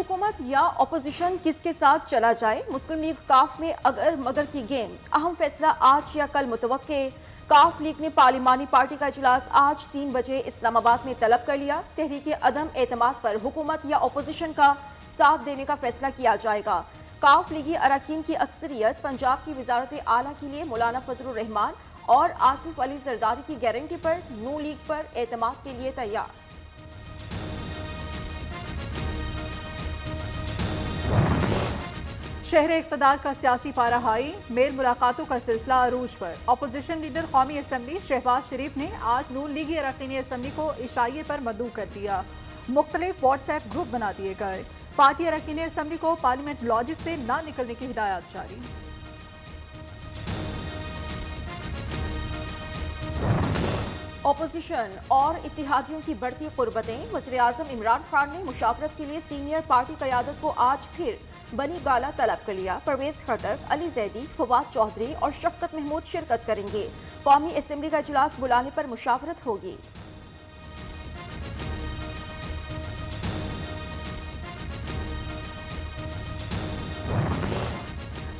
हुकूमत या अपोजिशन किसके साथ चला जाए? मुस्लिम लीग काफ में अगर मगर की गेम, अहम फैसला आज या कल मुतवक्के। काफ लीग ने पार्लिमानी पार्टी का इजलास आज 3 बजे इस्लामाबाद में तलब कर लिया। तहरीक अदम एतमाद पर हुकूमत या अपोजिशन का साथ देने का फैसला किया जाएगा। काफ लीगी अरकान की अक्सरियत पंजाब की वजारत आला के लिए मौलाना फजलुर रहमान और आसिफ अली जरदारी की गारंटी पर नून लीग पर एतमाद के लिए तैयार। शहर इक़्तिदार का सियासी पारा हाई, मेल मुलाकातों का सिलसिला अरूज पर। अपोजिशन लीडर कौमी असम्बली शहबाज शरीफ ने आज नून लीगी अरकान असम्बली को इशाइये पर मदऊ कर दिया। मुख्तलिफ व्हाट्सएप ग्रुप बना दिए गए। पार्टी अरकान असम्बली को पार्लियामेंट लॉजिस से न निकलने की हिदायत जारी। अपोजिशन और इत्तेहादियों की बढ़ती कुर्बतें। वज़ीर आज़म इमरान खान ने मुशावरत के लिए सीनियर पार्टी क़यादत को आज फिर बनी गाला तलब कर लिया। परवेज खटक, अली जैदी, फवाद चौधरी और शफकत महमूद शिरकत करेंगे। कौमी असम्बली का इजलास बुलाने पर मुशावरत होगी।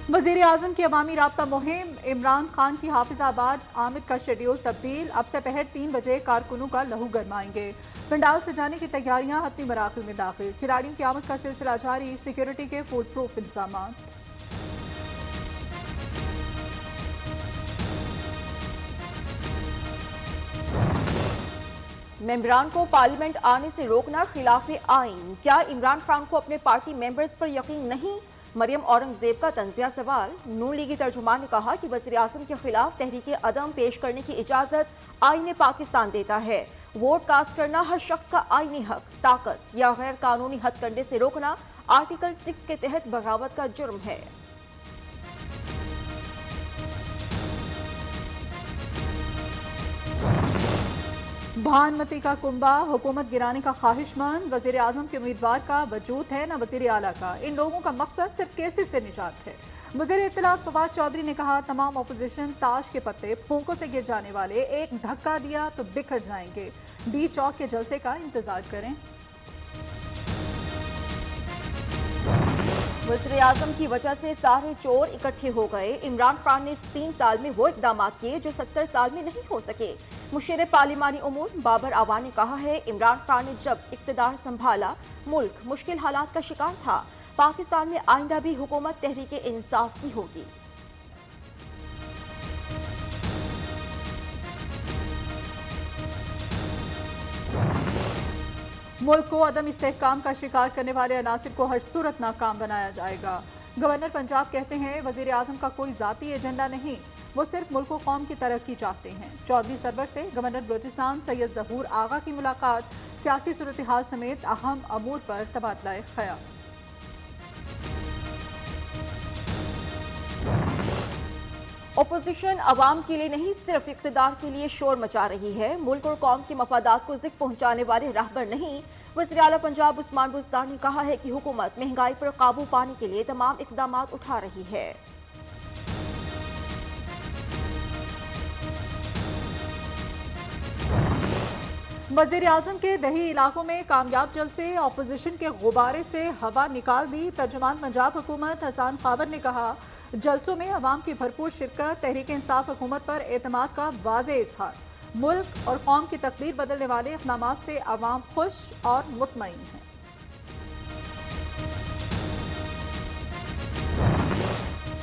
वज़ीर आज़म की अवामी राब्ता मुहिम, इमरान खान की हाफिजाबाद आमद का शेड्यूल तब्दील। अब से पहर 3 बजे कारकुनों का लहू गरमाएंगे। पंडाल सजाने की तैयारियां हतमी मराहिल में दाखिल। खिलाड़ियों की आमद का सिलसिला जारी। सिक्योरिटी के फुल प्रूफ इंतजाम। मेंबरान को पार्लियामेंट आने से रोकना खिलाफ आइन। क्या इमरान खान को अपने पार्टी मेंबर्स पर यकीन नहीं? मरियम औरंगजेब का तंजिया सवाल। नून लीगी तर्जुमान ने कहा कि वज़ीर आज़म के खिलाफ तहरीक अदम पेश करने की इजाज़त आईन पाकिस्तान देता है। वोट कास्ट करना हर शख्स का आईनी हक। ताकत या गैर कानूनी हथकंडे से रोकना आर्टिकल 6 के तहत बगावत का जुर्म है। भानमती का कुंबा, हुकूमत गिराने का ख्वाहिशमंद। वज़ीर आज़म के उम्मीदवार का वजूद है न वज़ीर आला का। इन लोगों का मकसद सिर्फ केसेस से निजात है। वज़ीर इत्तलात फवाद चौधरी ने कहा, तमाम अपोजिशन ताश के पत्ते फूंकों से गिर जाने वाले, एक धक्का दिया तो बिखर जाएंगे। डी चौक के जलसे का इंतजार करें। वज़ीर आज़म की वजह से सारे चोर इकट्ठे हो गए। इमरान खान ने इस 3 साल में वो इक़दाम किए जो 70 साल में नहीं हो सके। मुशीर पार्लिमानी उमूर बाबर आवान ने कहा है, इमरान खान ने जब इक़्तिदार संभाला मुल्क मुश्किल हालात का शिकार था। पाकिस्तान में आइंदा भी हुकूमत तहरीक इंसाफ की होगी। मुल्क को अदम इस्तेहकाम का शिकार करने वाले अनासिर को हर सूरत नाकाम बनाया जाएगा। गवर्नर पंजाब कहते हैं, वज़ीर आज़म का कोई ज़ाती एजेंडा नहीं, वो सिर्फ मुल्क व कौम की तरक्की चाहते हैं। चौधरी सरवर से गवर्नर बलूचिस्तान सैयद ज़हूर आगा की मुलाकात। सियासी सूरत हाल समेत अहम अमूर पर तबादला ख्याल। अपोजिशन अवाम के लिए नहीं सिर्फ इक़्तिदार के लिए शोर मचा रही है। मुल्क और कौम के मफादात को ज़िक पहुंचाने वाले रहबर नहीं। वज़ीर आला पंजाब उस्मान बुज़दार ने कहा है कि हुकूमत महंगाई पर काबू पाने के लिए तमाम इक़दाम उठा रही है। वज़ीर आज़म के दही इलाकों में कामयाब जलसे, अपोजिशन के गुब्बारे से हवा निकाल दी। तर्जुमान पंजाब हुकूमत हसन खाबर ने कहा, जलसों में अवाम की भरपूर शिरकत, तहरीक इंसाफ हुकूमत पर एतमाद का वाज़ेह इज़हार। मुल्क और कौम की तकदीर बदलने वाले इक़दामात से अवाम खुश और मुतमईन है।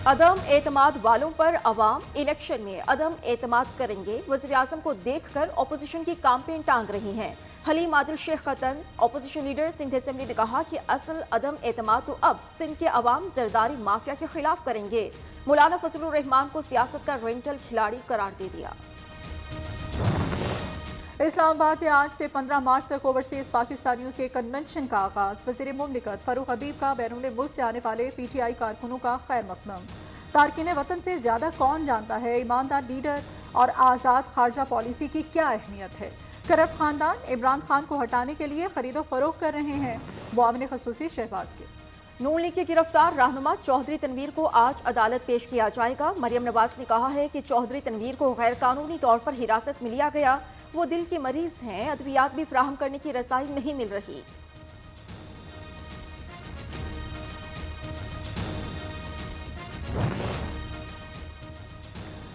अदम एतमाद वालों पर अवाम इलेक्शन में अदम एतमाद करेंगे। वज़ीर आज़म को देखकर अपोजिशन की कैंपेन टांग रही हैं। हलीम आदिल शेख का तंज। अपोजिशन लीडर सिंध असेंबली ने कहा कि असल अदम एतमाद तो अब सिंध के अवाम जरदारी माफिया के खिलाफ करेंगे। मौलाना फजलुर रहमान को सियासत का रेंटल खिलाड़ी करार दे दिया। इस्लामाबाद में आज से 15 मार्च तक ओवरसीज पाकिस्तानियों के कन्वेंशन का आगाज। वज़ीर मुमलिकत फारूक हबीब का बैरून मुल्क से आने वाले PTI कारकुनों का खैर मकदम। तारकिन वतन से ज़्यादा कौन जानता है ईमानदार लीडर और आज़ाद खारजा पॉलिसी की क्या अहमियत है। करप्ट खानदान इमरान खान को हटाने के लिए खरीदो फरोख्त कर रहे हैं। मुआविन खसूसी शहबाज के। नून लीग के गिरफ्तार रहनुमा चौधरी तनवीर को आज अदालत पेश किया जाएगा। मरियम नवाज ने कहा है कि चौधरी तनवीर को गैर कानूनी तौर पर हिरासत में लिया गया। वो दिल के मरीज हैं, अद्वियात भी फराहम करने की रसाई नहीं मिल रही।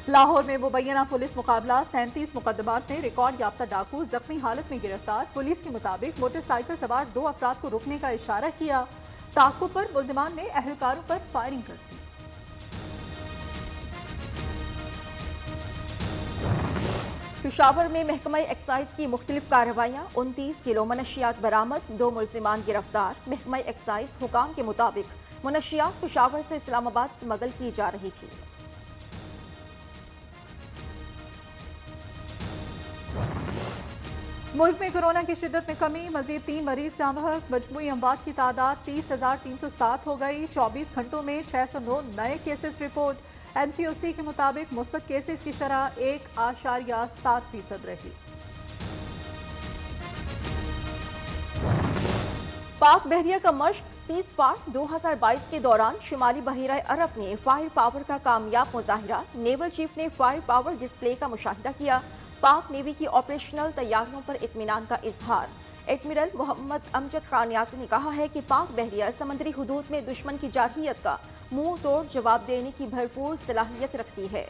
لاہور میں مبینہ پولیس مقابلہ 37 مقدمات میں ریکارڈ یافتہ ڈاکو زخمی حالت میں گرفتار پولیس کے مطابق موٹر سائیکل سوار 2 افراد کو روکنے کا اشارہ کیا تعاقب پر ملزمان نے اہلکاروں پر فائرنگ کر دی پشاور میں محکمہ ایکسائز کی مختلف کارروائیاں 29 کلو منشیات برآمد 2 ملزمان گرفتار محکمہ ایکسائز حکام کے مطابق منشیات پشاور سے اسلام آباد سمگل کی جا رہی تھی ملک میں کورونا کی شدت میں کمی مزید 3 مریض جاں بحق مجموعی اموات کی تعداد 30,307 ہو گئی 24 گھنٹوں میں 609 نئے کیسز رپورٹ این سی او سی کے مطابق مثبت کیسز کی شرح 1.7% رہی پاک بحریہ کا مشق سیز فار 2022 کے دوران شمالی بحیرہ عرب نے فائر پاور کا کامیاب مظاہرہ نیول چیف نے فائر پاور ڈسپلے کا مشاہدہ کیا پاک نیوی کی آپریشنل تیاریوں پر اطمینان کا اظہار ایڈمرل محمد امجد خان نیازی نے کہا ہے کہ پاک بحریہ سمندری حدود میں دشمن کی جارحیت کا منہ توڑ جواب دینے کی بھرپور صلاحیت رکھتی ہے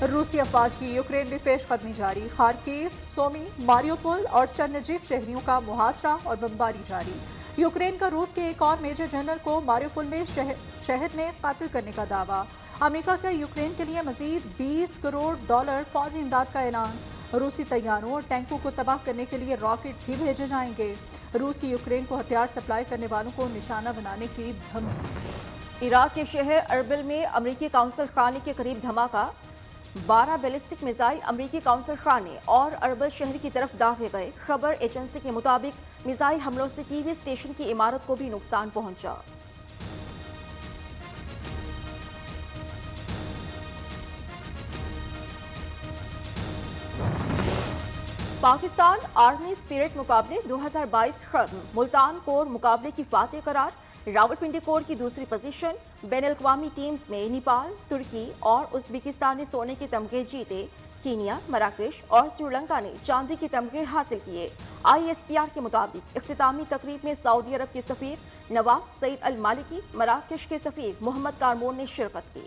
روسی افواج کی یوکرین میں پیش قدمی جاری خارکیو سومی ماریوپول اور چرنجیو شہریوں کا محاصرہ اور بمباری جاری یوکرین کا روس کے ایک اور میجر جنرل کو ماریوپول میں شہر میں قتل کرنے کا دعویٰ امریکہ کا یوکرین کے لیے مزید $20 کروڑ فوجی امداد کا اعلان روسی طیاروں اور ٹینکوں کو تباہ کرنے کے لیے راکٹ بھی بھیجے جائیں گے روس کی یوکرین کو ہتھیار سپلائی کرنے والوں کو نشانہ بنانے کی دھمکی عراق کے شہر اربل میں امریکی قونصل خانے کے قریب دھماکہ 12 بیلسٹک میزائل امریکی قونصل خانے اور اربل شہر کی طرف داغے گئے خبر ایجنسی کے مطابق میزائل حملوں سے ٹی وی اسٹیشن کی عمارت کو بھی نقصان پہنچا پاکستان آرمی اسپرٹ مقابلے 2022 ختم ملتان کور مقابلے کی فاتح قرار راولپنڈی کور کی دوسری پوزیشن بین الاقوامی ٹیمز میں نیپال ترکی اور ازبکستان نے سونے کے تمغے جیتے کینیا مراکش اور سری لنکا نے چاندی کے تمغے حاصل کیے آئی ایس پی آر کے مطابق اختتامی تقریب میں سعودی عرب کے سفیر نواف سعید المالکی مراکش کے سفیر محمد کارمون نے شرکت کی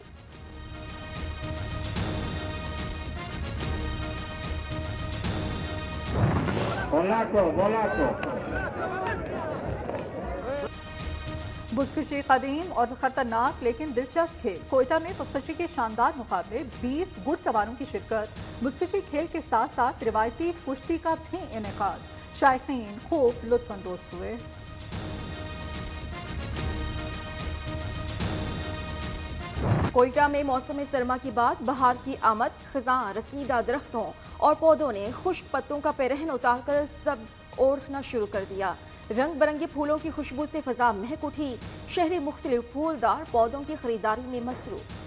بزکشی قدیم اور خطرناک لیکن دلچسپ کھیل کوئٹہ میں بزکشی کے شاندار مقابلے 20 گھڑ سواروں کی شرکت بزکشی کھیل کے ساتھ ساتھ روایتی کشتی کا بھی انعقاد شائقین خوب لطف اندوز ہوئے کوئٹہ میں موسم سرما کی بعد بہار کی آمد خزاں رسیدہ درختوں اور پودوں نے خشک پتوں کا پیرہن اتار کر سبز اوڑھنا شروع کر دیا رنگ برنگے پھولوں کی خوشبو سے فضا مہک اٹھی شہری مختلف پھولدار پودوں کی خریداری میں مصروف